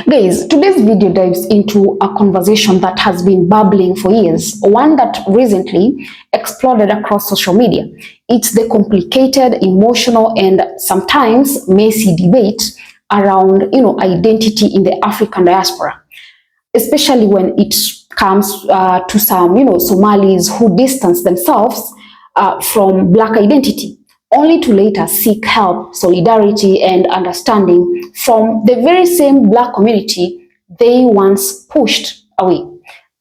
Guys, today's video dives into a conversation that has been bubbling for years, one that recently exploded across social media. It's the complicated, emotional, and sometimes messy debate around, identity in the African diaspora, especially when it comes to some, Somalis who distance themselves from Black identity, only to later seek help, solidarity, and understanding from the very same Black community they once pushed away.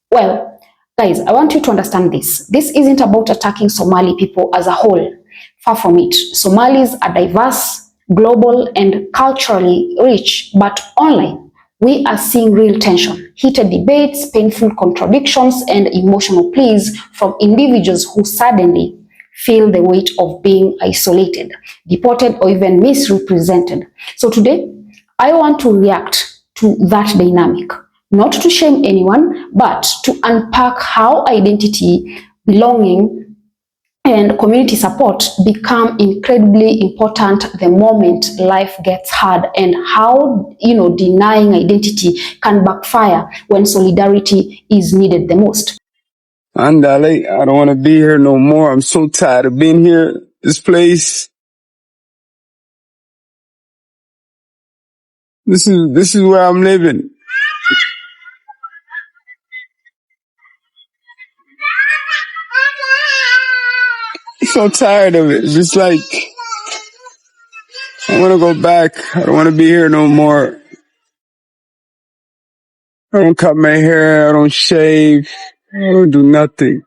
Well, guys, I want you to understand this. This isn't about attacking Somali people as a whole. Far from it. Somalis are diverse, global, and culturally rich, but online, we are seeing real tension, heated debates, painful contradictions, and emotional pleas from individuals who suddenly feel the weight of being isolated, deported, or even misrepresented. So today, I want to react to that dynamic, not to shame anyone, but to unpack how identity, belonging, and community support become incredibly important the moment life gets hard, and how denying identity can backfire when solidarity is needed the most. Andale, I don't want to be here no more. I'm so tired of being here. This place. This is where I'm living. I'm so tired of it. It's just like, I want to go back. I don't want to be here no more. I don't cut my hair. I don't shave. I don't do nothing.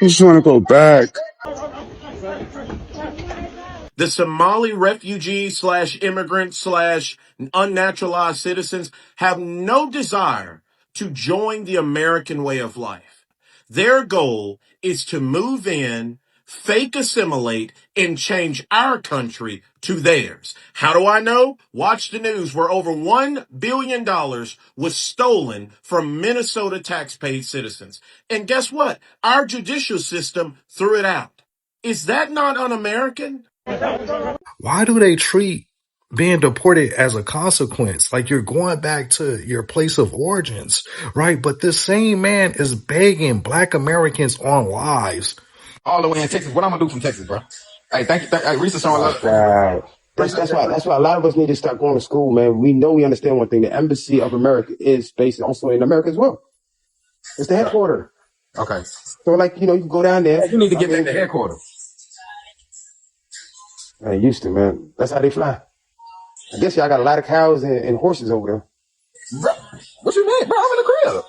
I just want to go back. The Somali refugees / immigrants / unnaturalized citizens have no desire to join the American way of life. Their goal is to move in, fake assimilate, and change our country to theirs. How do I know? Watch the news where over $1 billion was stolen from Minnesota tax-paid citizens. And guess what? Our judicial system threw it out. Is that not un-American? Why do they treat being deported as a consequence? Like you're going back to your place of origins, right? But this same man is begging Black Americans on lives. All the way in Texas. What I'm gonna do from Texas, bro? Hey, thank you. Hey, research on love. Right. That's why a lot of us need to start going to school, man. We understand one thing. The Embassy of America is based also in America as well. It's the headquarters. Okay. So like, you can go down there. You need to get back to headquarters. I ain't used to, man. That's how they fly. I guess y'all got a lot of cows and horses over there. Bro, what you mean? Bro, I'm in the crib.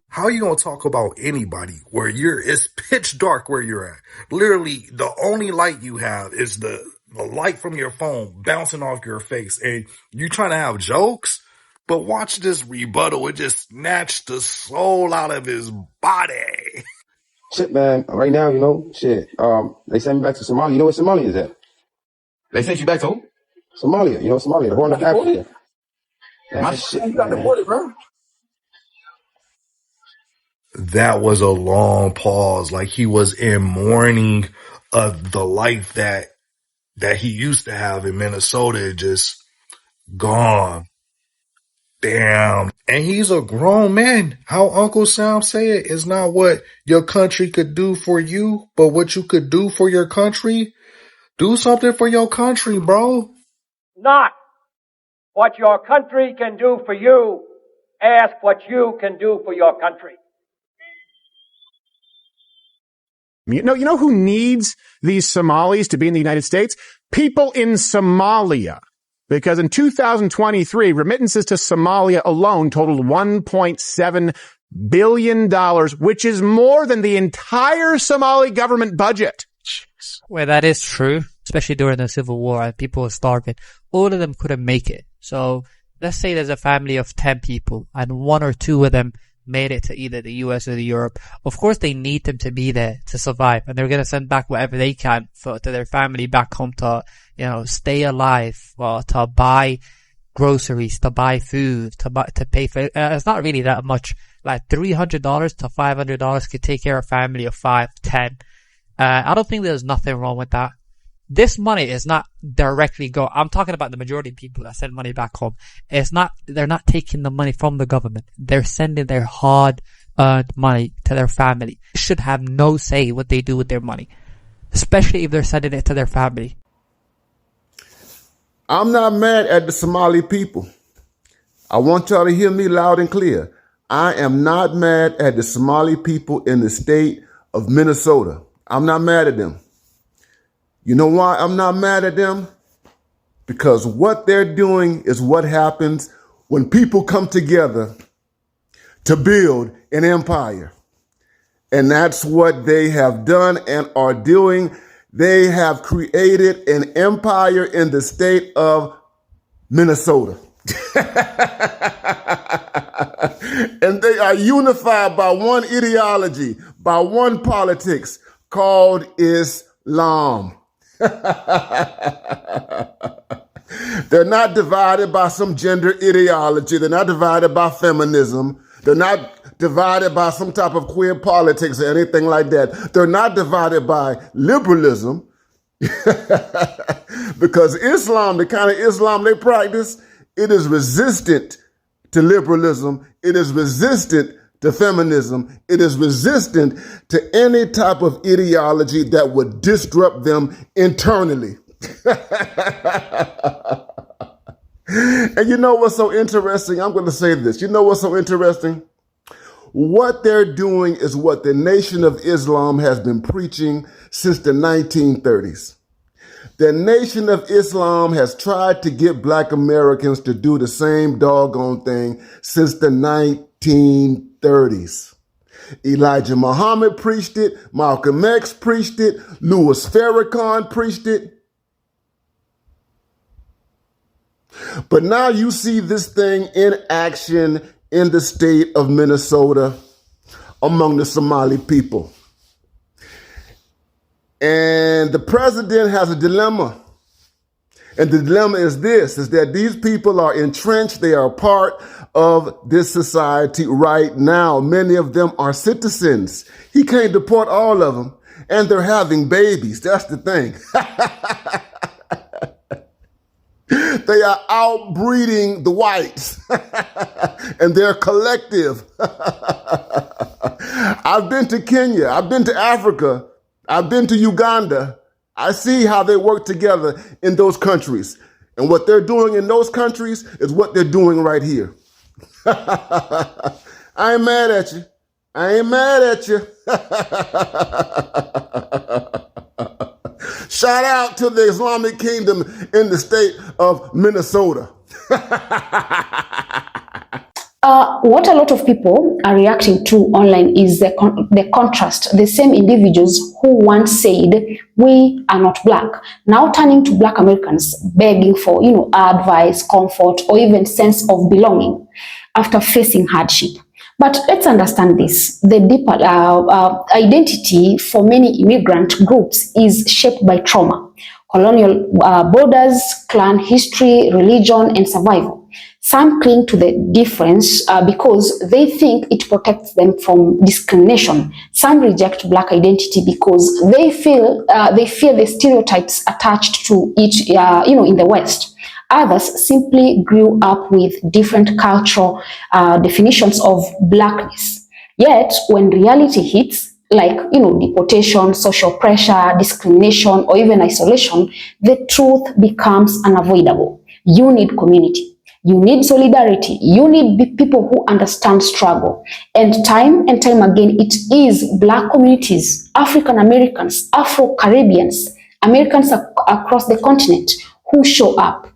How are you gonna talk about anybody where it's pitch dark where you're at? Literally, the only light you have is the light from your phone bouncing off your face, and you trying to have jokes? But watch this rebuttal. It just snatched the soul out of his body. Shit, man. Right now, they sent me back to Somalia. You know where Somalia is at? They sent you back to who? Somalia. Somalia, the Horn of Africa. My shit, you got deported, bro. That was a long pause. Like he was in mourning of the life that he used to have in Minnesota, just gone. Damn. And he's a grown man. How Uncle Sam said, it's not what your country could do for you, but what you could do for your country. Do something for your country, bro. Not what your country can do for you. Ask what you can do for your country. You know who needs these Somalis to be in the United States? People in Somalia. Because in 2023, remittances to Somalia alone totaled $1.7 billion, which is more than the entire Somali government budget. Jeez. Well, that is true, especially during the Civil War and people were starving. All of them couldn't make it. So let's say there's a family of 10 people and 1 or 2 of them made it to either the US or the Europe. Of course, they need them to be there to survive, and they're going to send back whatever they can to their family back home to, stay alive, or to buy groceries, to buy food, to pay for, it's not really that much. Like $300 to $500 could take care of a family of 5, 10. I don't think there's nothing wrong with that. This money is not directly I'm talking about the majority of people that send money back home. They're not taking the money from the government. They're sending their hard-earned money to their family. They should have no say what they do with their money, especially if they're sending it to their family. I'm not mad at the Somali people. I want y'all to hear me loud and clear. I am not mad at the Somali people in the state of Minnesota. I'm not mad at them. You know why I'm not mad at them? Because what they're doing is what happens when people come together to build an empire. And that's what they have done and are doing. They have created an empire in the state of Minnesota. And they are unified by one ideology, by one politics called Islam. They're not divided by some gender ideology. They're not divided by feminism. They're not divided by some type of queer politics or anything like that. They're not divided by liberalism. Because Islam, the kind of Islam they practice, it is resistant to liberalism. It is resistant to feminism. It is resistant to any type of ideology that would disrupt them internally. And you know what's so interesting? I'm going to say this. You know what's so interesting? What they're doing is what the Nation of Islam has been preaching since the 1930s. The Nation of Islam has tried to get Black Americans to do the same doggone thing since the 1930s. Elijah Muhammad preached it. Malcolm X preached it. Louis Farrakhan preached it. But now you see this thing in action in the state of Minnesota among the Somali people. And the president has a dilemma. And the dilemma is this, is that these people are entrenched. They are part of this society right now. Many of them are citizens. He can't deport all of them. And they're having babies. That's the thing. They are outbreeding the whites. And they're collective. I've been to Kenya. I've been to Africa. I've been to Uganda. I see how they work together in those countries. And what they're doing in those countries is what they're doing right here. I ain't mad at you. I ain't mad at you. Shout out to the Islamic Kingdom in the state of Minnesota. What a lot of people are reacting to online is the contrast. The same individuals who once said, we are not Black, now turning to Black Americans, begging for, advice, comfort, or even sense of belonging after facing hardship. But let's understand this. The deeper identity for many immigrant groups is shaped by trauma, colonial borders, clan history, religion, and survival. Some cling to the difference because they think it protects them from discrimination. Some reject Black identity because they fear the stereotypes attached to it, in the West. Others simply grew up with different cultural definitions of Blackness. Yet, when reality hits, like deportation, social pressure, discrimination, or even isolation, the truth becomes unavoidable. You need community. You need solidarity. You need people who understand struggle. And time again, it is Black communities, African Americans, Afro-Caribbeans, Americans across the continent who show up,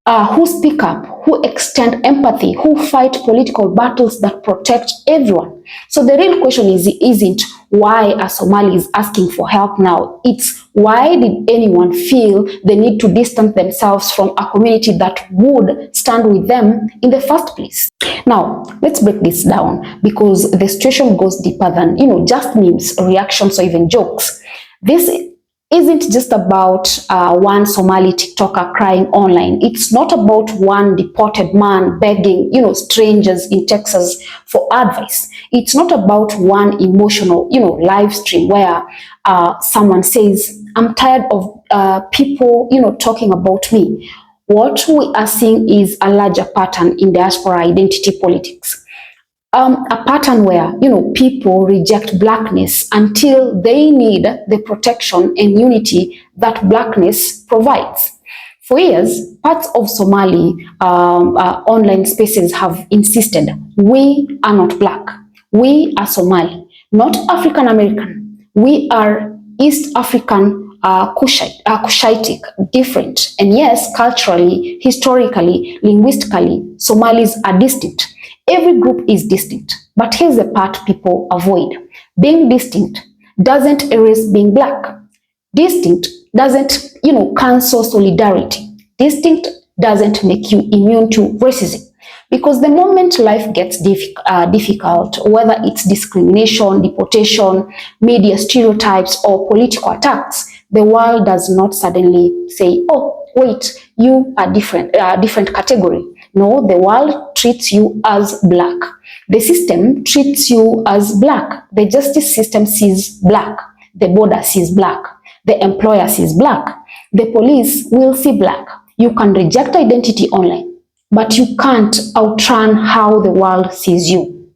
who speak up, who extend empathy, who fight political battles that protect everyone. So the real question isn't why a Somali is asking for help now. It's why did anyone feel the need to distance themselves from a community that would stand with them in the first place? Now, let's break this down because the situation goes deeper than, just memes, reactions, or even jokes. This isn't just about one Somali TikToker crying online. It's not about one deported man begging, strangers in Texas for advice. It's not about one emotional, live stream where someone says, I'm tired of people, talking about me. What we are seeing is a larger pattern in diaspora identity politics. A pattern where, people reject blackness until they need the protection and unity that blackness provides. For years, parts of Somali online spaces have insisted, we are not black, we are Somali, not African American, we are East African Cushitic, different. And yes, culturally, historically, linguistically, Somalis are distinct. Every group is distinct. But here's the part people avoid. Being distinct doesn't erase being black. Distinct doesn't, cancel solidarity. Distinct doesn't make you immune to racism. Because the moment life gets difficult, whether it's discrimination, deportation, media stereotypes, or political attacks, the world does not suddenly say, oh, wait, you are different category. No, the world treats you as black. The system treats you as black. The justice system sees black. The border sees black. The employer sees black. The police will see black. You can reject identity online, but you can't outrun how the world sees you.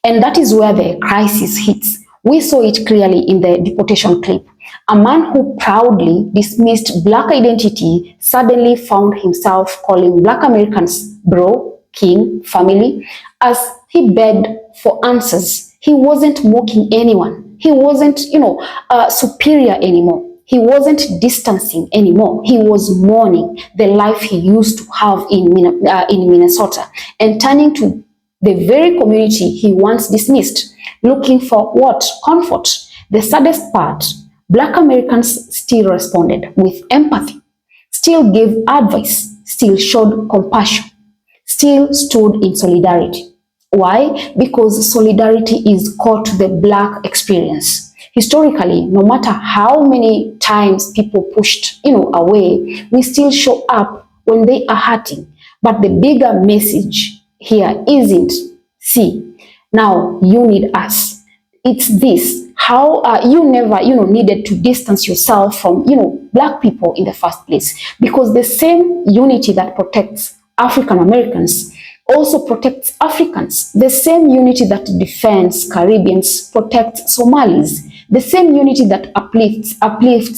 And that is where the crisis hits. We saw it clearly in the deportation clip. A man who proudly dismissed black identity suddenly found himself calling black Americans bro, king, family, as he begged for answers. He wasn't mocking anyone. He wasn't, superior anymore. He wasn't distancing anymore. He was mourning the life he used to have in Minnesota and turning to the very community he once dismissed, looking for what? Comfort. The saddest part, Black Americans still responded with empathy, still gave advice, still showed compassion, still stood in solidarity. Why? Because solidarity is core to the Black experience. Historically, no matter how many times people pushed, away, we still show up when they are hurting. But the bigger message here isn't, see, now you need us. It's this, how you never, needed to distance yourself from, Black people in the first place. Because the same unity that protects African Americans also protects Africans. The same unity that defends Caribbeans protects Somalis. The same unity that uplifts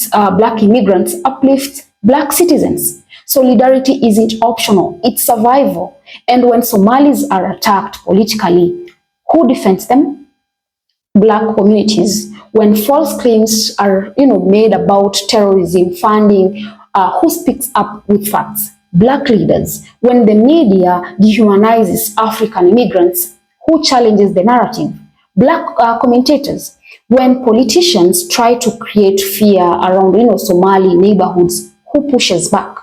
Black immigrants uplifts Black citizens. Solidarity isn't optional, it's survival. And when Somalis are attacked politically, who defends them? Black communities. When false claims are, made about terrorism funding, who speaks up with facts? Black leaders. When the media dehumanizes African immigrants, who challenges the narrative? Black commentators. When politicians try to create fear around, Somali neighborhoods, who pushes back?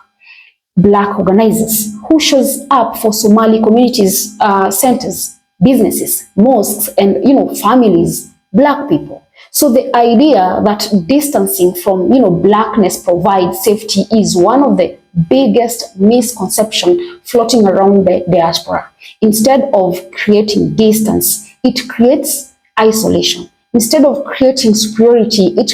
Black organizers. Who shows up for Somali communities, centers, businesses, mosques, and, families? Black people. So the idea that distancing from, Blackness provides safety is one of the biggest misconception floating around the diaspora. Instead of creating distance, it creates isolation. Instead of creating superiority, it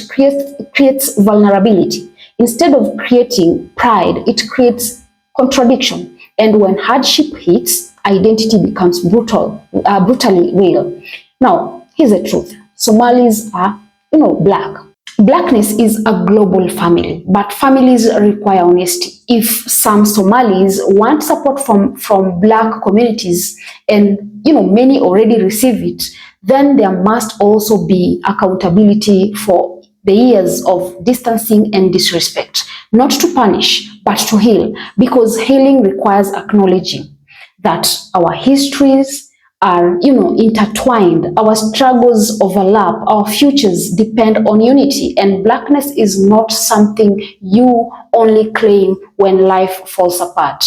creates vulnerability. Instead of creating pride, it creates contradiction. And when hardship hits, identity becomes brutally real. Now, here's the truth. Somalis are, Black. Blackness is a global family, but families require honesty. If some Somalis want support from Black communities and, many already receive it, then there must also be accountability for the years of distancing and disrespect, not to punish, but to heal, because healing requires acknowledging that our histories are, intertwined, our struggles overlap, our futures depend on unity, and Blackness is not something you only claim when life falls apart.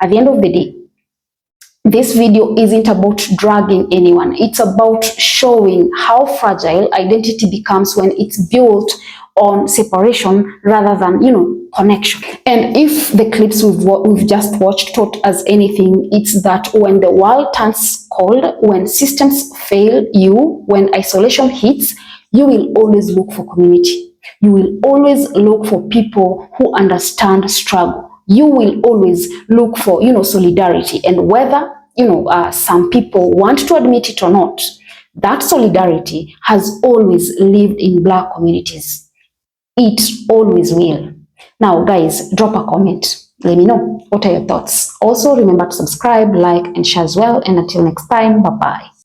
At the end of the day, this video isn't about dragging anyone. It's about showing how fragile identity becomes when it's built on separation rather than, connection. And if the clips we've just watched taught us anything, it's that when the world turns cold, when systems fail you, when isolation hits, you will always look for community. You will always look for people who understand struggle. You will always look for, solidarity. And whether, some people want to admit it or not, that solidarity has always lived in Black communities. It always will. Now, guys, drop a comment. Let me know. What are your thoughts? Also, remember to subscribe, like, and share as well. And until next time, bye-bye.